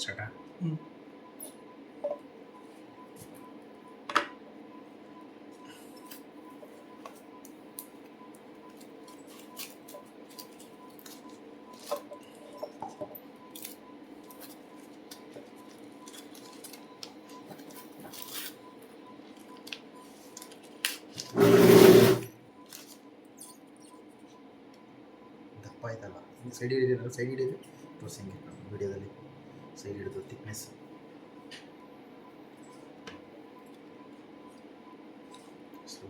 ಸ್ಟಾರ್ಟಾ? ಹ್ಞೂ ದಪ್ಪ ಆಯ್ತಲ್ಲ. ಇನ್ನು ಸೈಡ್ ಹಿಡಿಯೋದು, ಸೈಡ್ ಹಿಡಿಯೋದು ತೋರಿಸಂಗೆ ವಿಡಿಯೋದಲ್ಲಿ ಸೈಡ್ ಹಿಡಿದು ಥಿಕ್ನೆಸ್ ಸ್ಲೋ